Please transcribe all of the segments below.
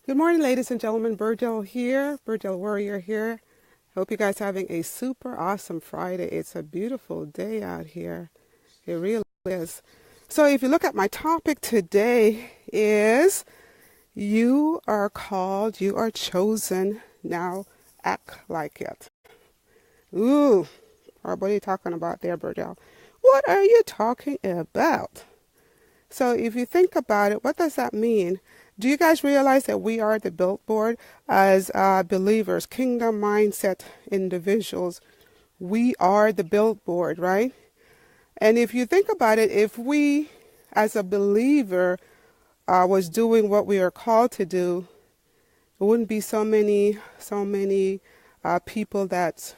Good morning, ladies and gentlemen. Berdel here, Berdel Warrior here. Hope you guys are having a super awesome Friday. It's a beautiful day out here. It really is. So if you look at my topic today is you are called, you are chosen, now act like it. Ooh, what are you talking about there, Berdel? What are you talking about? So if you think about it, what does that mean? Do you guys realize that we are the billboard as believers, kingdom mindset individuals? We are the billboard, right? And if you think about it, if we as a believer was doing what we are called to do, it wouldn't be so many people that's,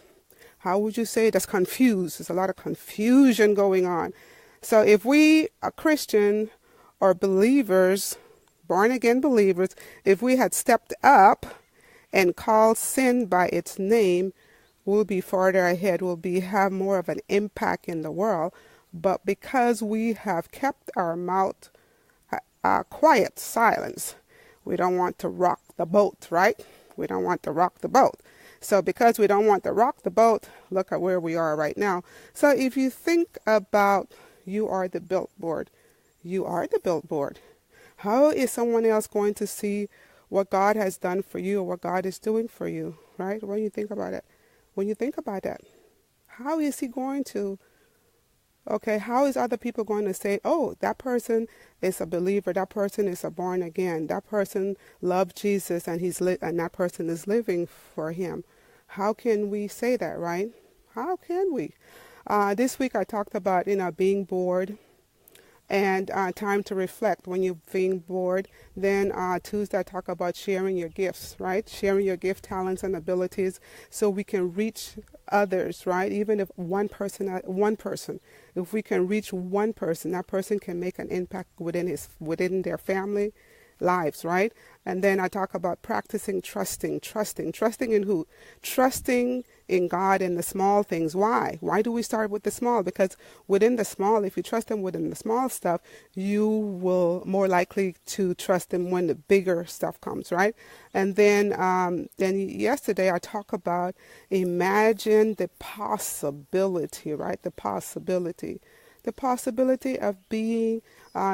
how would you say, that's confused. There's a lot of confusion going on. So if we are Christian or believers, born again believers, if we had stepped up and called sin by its name, we'll be farther ahead. We'll have more of an impact in the world. But because we have kept our mouth quiet, silence, we don't want to rock the boat, right? We don't want to rock the boat. So because we don't want to rock the boat, look at where we are right now. So if you think about you are the billboard, you are the billboard. How is someone else going to see what God has done for you or what God is doing for you, right? When you think about it, how is he going to, how is other people going to say, oh, that person is a believer, that person is a born again, that person loved Jesus and and that person is living for him? How can we say that, right? How can we? This week I talked about, being bored and time to reflect when you're being bored. Then Tuesday I talk about sharing your gifts, right? Sharing your gift, talents, and abilities so we can reach others, right? Even if one person, if we can reach one person, that person can make an impact within their family lives, right? And then I talk about practicing trusting in who? Trusting in God in the small things. Why do we start with the small? Because within the small, if you trust him within the small stuff, you will more likely to trust him when the bigger stuff comes, right? And then yesterday I talk about imagine the possibility, right? The possibility of being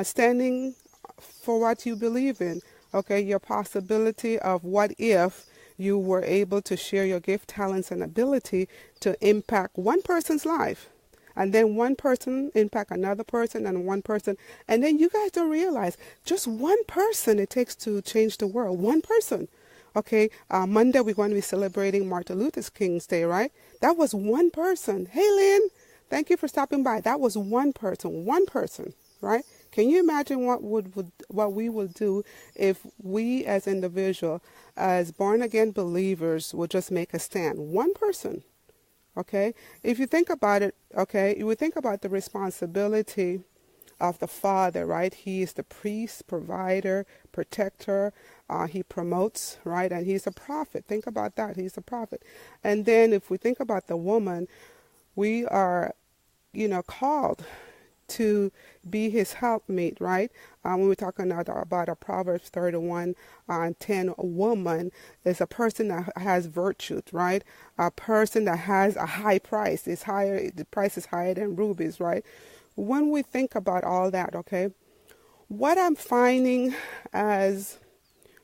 standing for what you believe in. Your possibility of what if you were able to share your gift, talents, and ability to impact one person's life. And then one person impact another person and one person. And then you guys don't realize just one person it takes to change the world. One person. Monday we're going to be celebrating Martin Luther King's Day, right? That was one person. Hey, Lynn, thank you for stopping by. That was one person, right? Can you imagine what we would do if we as individuals, as born again believers, would just make a stand? One person, okay? If you think about it, you would think about the responsibility of the Father, right? He is the priest, provider, protector. He promotes, right? And he's a prophet. Think about that. He's a prophet. And then if we think about the woman, we are, called to be his helpmate, right? When we're talking about a Proverbs 31:10, a woman is a person that has virtue, right? A person that has a high price. The price is higher than rubies, right? When we think about all that, what I'm finding as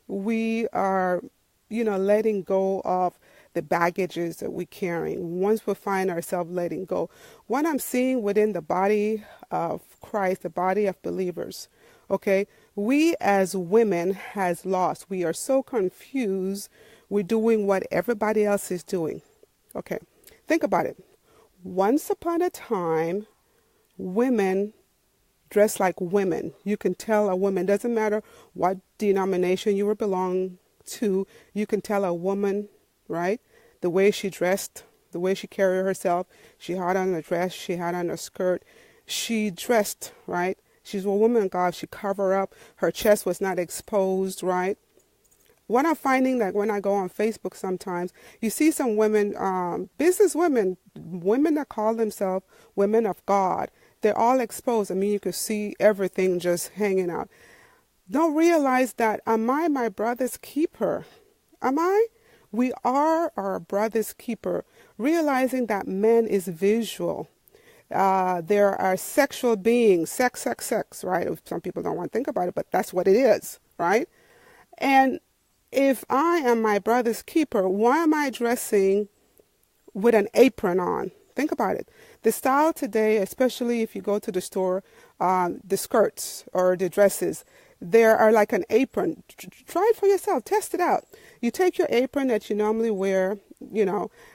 we are, letting go of the baggages that we're carrying, once we find ourselves letting go, what I'm seeing within the body of Christ, the body of believers, we as women has lost. We are so confused. We're doing what everybody else is doing. Think about it. Once upon a time, women dress like women. You can tell a woman, doesn't matter what denomination you belong to, you can tell a woman, right? The way she dressed, the way she carried herself, she had on a dress, she had on a skirt, she dressed, right? She's a woman of God, she covered up, her chest was not exposed, right? What I'm finding that when I go on Facebook sometimes, you see some women, business women that call themselves women of God, they're all exposed. I mean, you could see everything just hanging out. don't realize that, am I my brother's keeper? Am I? We are our brother's keeper, realizing that man is visual. There are sexual beings, sex, right? Some people don't want to think about it, but that's what it is, right? And if I am my brother's keeper, why am I dressing with an apron on? Think about it. The style today, especially if you go to the store, the skirts or the dresses, there are like an apron. Try it for yourself. Test it out. You take your apron that you normally wear,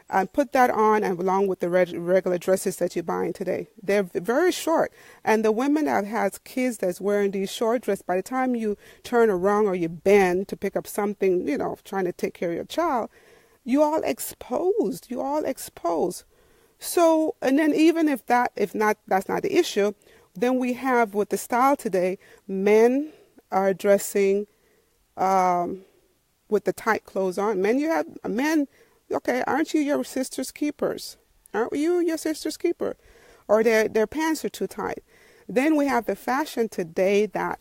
and put that on, and along with the regular dresses that you're buying today. They're very short. And the women that have kids that's wearing these short dresses, by the time you turn around or you bend to pick up something, trying to take care of your child, you all exposed. You all exposed. So, and then even if that's not the issue, then we have with the style today, men are dressing with the tight clothes on. Men, okay, aren't you your sister's keepers? Aren't you your sister's keeper? Or their pants are too tight. Then we have the fashion today that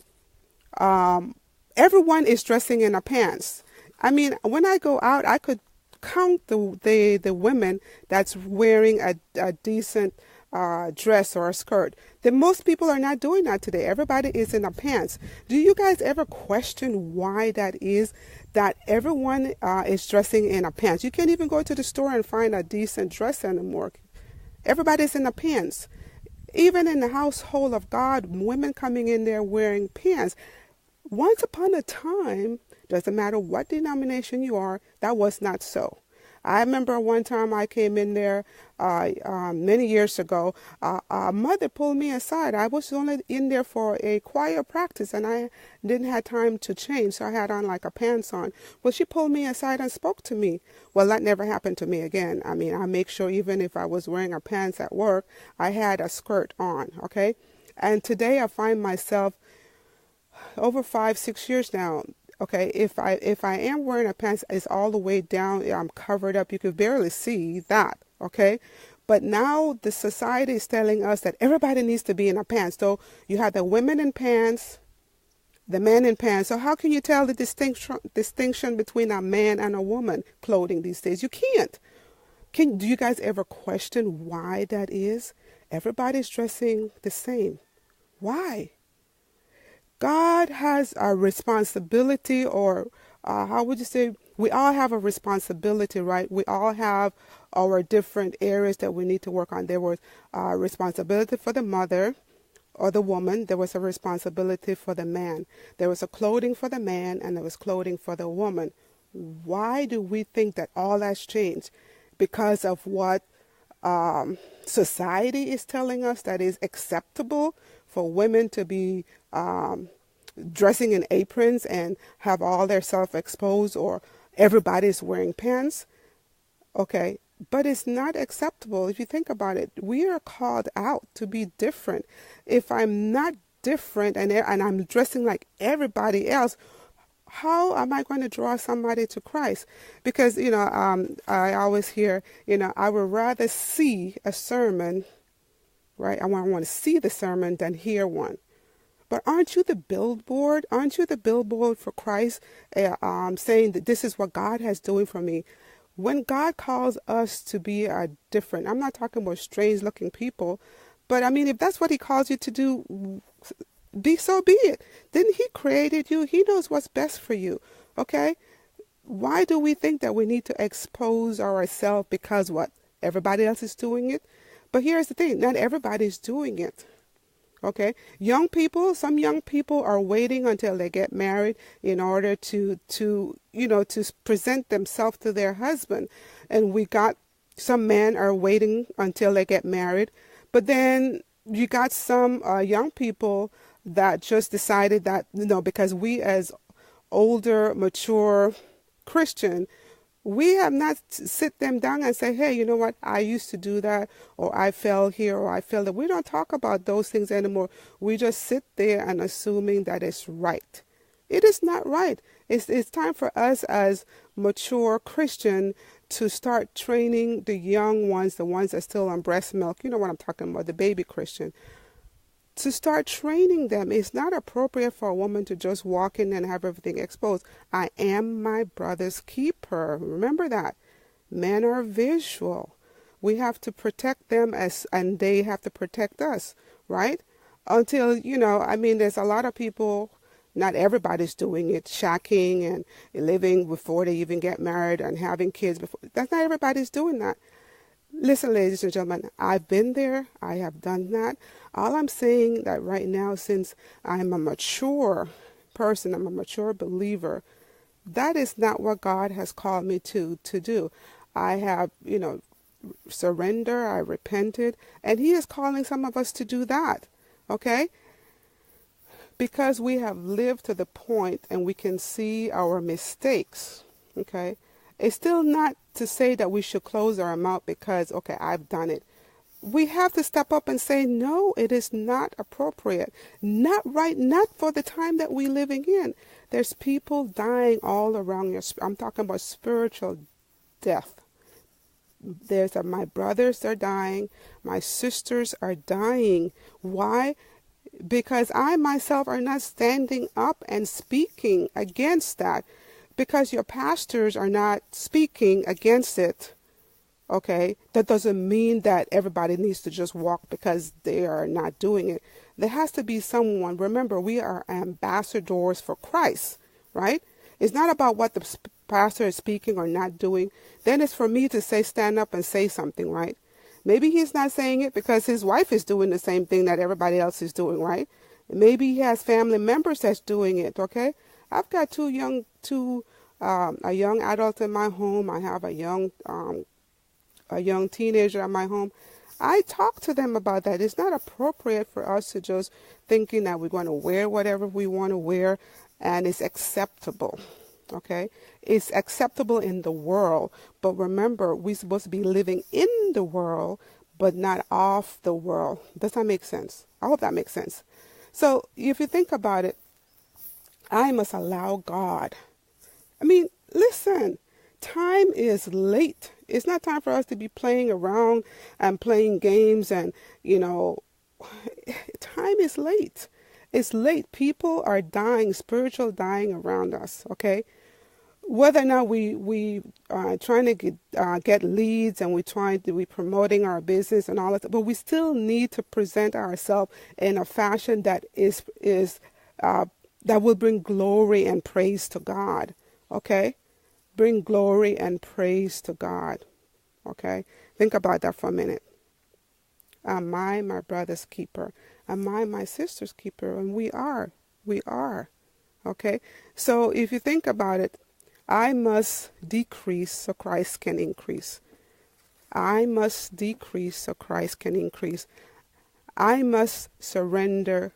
everyone is dressing in a pants. I mean, when I go out, I could count the women that's wearing a decent dress or a skirt. Then most people are not doing that today. Everybody is in a pants. Do you guys ever question why that is? That everyone is dressing in a pants. You can't even go to the store and find a decent dress anymore. Everybody's in a pants. Even in the household of God, women coming in there wearing pants. Once upon a time, doesn't matter what denomination you are, that was not so. I remember one time I came in there many years ago. A mother pulled me aside. I was only in there for a choir practice, and I didn't have time to change, so I had on like a pants on. Well, she pulled me aside and spoke to me. Well, that never happened to me again. I mean, I make sure even if I was wearing a pants at work, I had a skirt on, okay? And today I find myself over 5-6 years now. Okay, if I am wearing a pants, it's all the way down. I'm covered up. You could barely see that. Okay, but now the society is telling us that everybody needs to be in a pants. So you have the women in pants, the men in pants. So how can you tell the distinction between a man and a woman clothing these days? You can't. Do you guys ever question why that is? Everybody's dressing the same. Why? God has a responsibility, or how would you say? We all have a responsibility, right? We all have our different areas that we need to work on. There was a responsibility for the mother or the woman. There was a responsibility for the man. There was a clothing for the man, and there was clothing for the woman. Why do we think that all has changed? Because of what society is telling us that is acceptable for women to be dressing in aprons and have all their self exposed, or everybody's wearing pants. Okay, but it's not acceptable if you think about it. We are called out to be different. If I'm not different and I'm dressing like everybody else, how am I going to draw somebody to Christ? Because, I always hear, I would rather see a sermon, right? I want to see the sermon than hear one. But aren't you the billboard? Aren't you the billboard for Christ, saying that this is what God has doing for me? When God calls us to be different, I'm not talking about strange-looking people, but I mean, if that's what he calls you to do, be it. Then he created you. He knows what's best for you. Okay? Why do we think that we need to expose ourselves because what? Everybody else is doing it? But here's the thing. Not everybody's doing it. Okay? Some young people are waiting until they get married in order to present themselves to their husband. And some men are waiting until they get married. But then you got some young people that just decided that, because we as older, mature Christian, we have not sit them down and say, hey, you know what, I used to do that, or I fell here, or I fell there. We don't talk about those things anymore. We just sit there and assuming that it's right. It is not right. It's time for us as mature Christian to start training the young ones, the ones that are still on breast milk. You know what I'm talking about, the baby Christian, to start training them. It's not appropriate for a woman to just walk in and have everything exposed. I am my brother's keeper. Remember that. Men are visual. We have to protect them and they have to protect us, right? Until, there's a lot of people, not everybody's doing it, shacking and living before they even get married and having kids before. That's not everybody's doing that. Listen, ladies and gentlemen, I've been there. I have done that. All I'm saying that right now, since I'm a mature person, I'm a mature believer, that is not what God has called me to do. I have, surrender, I repented, and He is calling some of us to do that, okay? Because we have lived to the point and we can see our mistakes, okay? It's still not to say that we should close our mouth because, okay, I've done it. We have to step up and say, no, it is not appropriate. Not right, not for the time that we're living in. There's people dying all around you. I'm talking about spiritual death. My brothers are dying. My sisters are dying. Why? Because I myself are not standing up and speaking against that. Because your pastors are not speaking against it. Okay, that doesn't mean that everybody needs to just walk because they are not doing it. There has to be someone. Remember, we are ambassadors for Christ, right? It's not about what the pastor is speaking or not doing. Then it's for me to stand up and say something, right? Maybe he's not saying it because his wife is doing the same thing that everybody else is doing, right? Maybe he has family members that's doing it, okay? I've got a young adult in my home. I have a young teenager in my home. I talk to them about that. It's not appropriate for us to just thinking that we're going to wear whatever we want to wear and it's acceptable. Okay? It's acceptable in the world. But remember, we're supposed to be living in the world, but not of the world. Does that make sense? I hope that makes sense. So if you think about it, I must allow God. Listen, time is late. It's not time for us to be playing around and playing games and, time is late. It's late. People are dying, spiritual dying around us, okay? Whether or not we are trying to get leads and we're promoting our business and all that, but we still need to present ourselves in a fashion that that will bring glory and praise to God, okay? Bring glory and praise to God. Okay? Think about that for a minute. Am I my brother's keeper? Am I my sister's keeper? And we are. We are. Okay? So if you think about it, I must decrease so Christ can increase. I must decrease so Christ can increase. I must surrender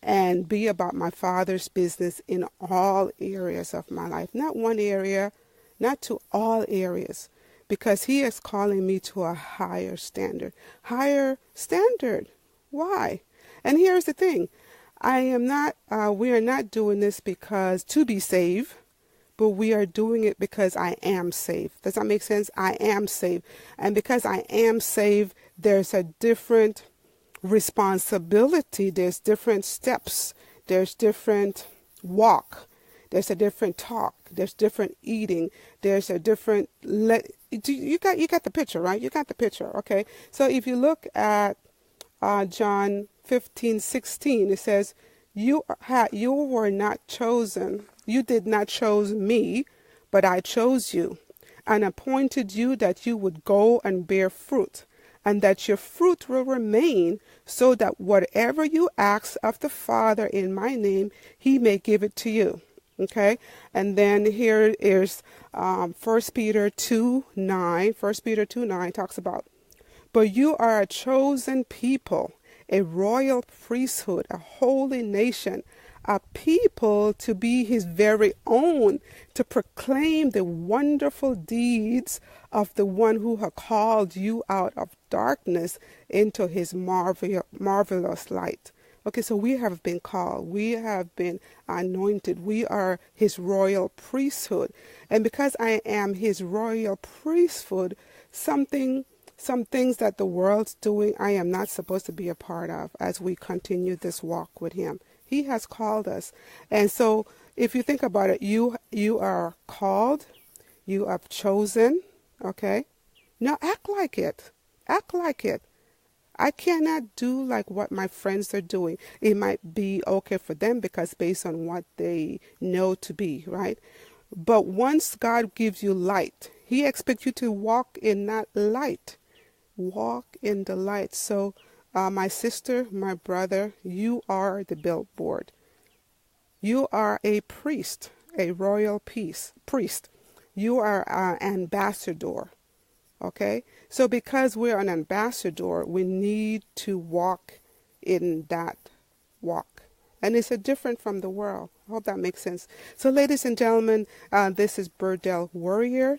and be about my Father's business in all areas of my life. Not one area, not to all areas, because He is calling me to a higher standard. Higher standard. Why? And here's the thing. We are not doing this because to be saved, but we are doing it because I am saved. Does that make sense? I am saved. And because I am saved, there's a different responsibility. There's different steps. There's different walk. There's a different talk. There's different eating. There's a different. You got the picture, right? You got the picture, okay? So if you look at John 15:16, it says, "You were not chosen. You did not choose me, but I chose you, and appointed you that you would go and bear fruit, and that your fruit will remain, so that whatever you ask of the Father in my name, He may give it to you." Okay, and then here is 1 Peter 2:9. 1 Peter 2:9 talks about, "But you are a chosen people, a royal priesthood, a holy nation, a people to be His very own, to proclaim the wonderful deeds of the one who has called you out of darkness into His marvelous light." Okay, so we have been called. We have been anointed. We are His royal priesthood. And because I am His royal priesthood, something some things that the world's doing, I am not supposed to be a part of as we continue this walk with him. He has called us. And so if you think about it, you are called, you are chosen, okay? Now act like it. Act like it. I cannot do like what my friends are doing. It might be okay for them because based on what they know to be, right? But once God gives you light, he expects you to walk in that light. Walk in the light. So, my sister, my brother, you are the billboard. You are a priest, a royal priest. You are an ambassador. Okay? So because we're an ambassador, we need to walk in that walk. And it's a different from the world. I hope that makes sense. So ladies and gentlemen, this is Berdel Warrior.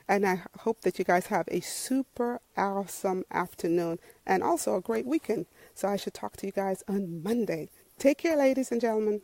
And I hope that you guys have a super awesome afternoon and also a great weekend. So I should talk to you guys on Monday. Take care, ladies and gentlemen.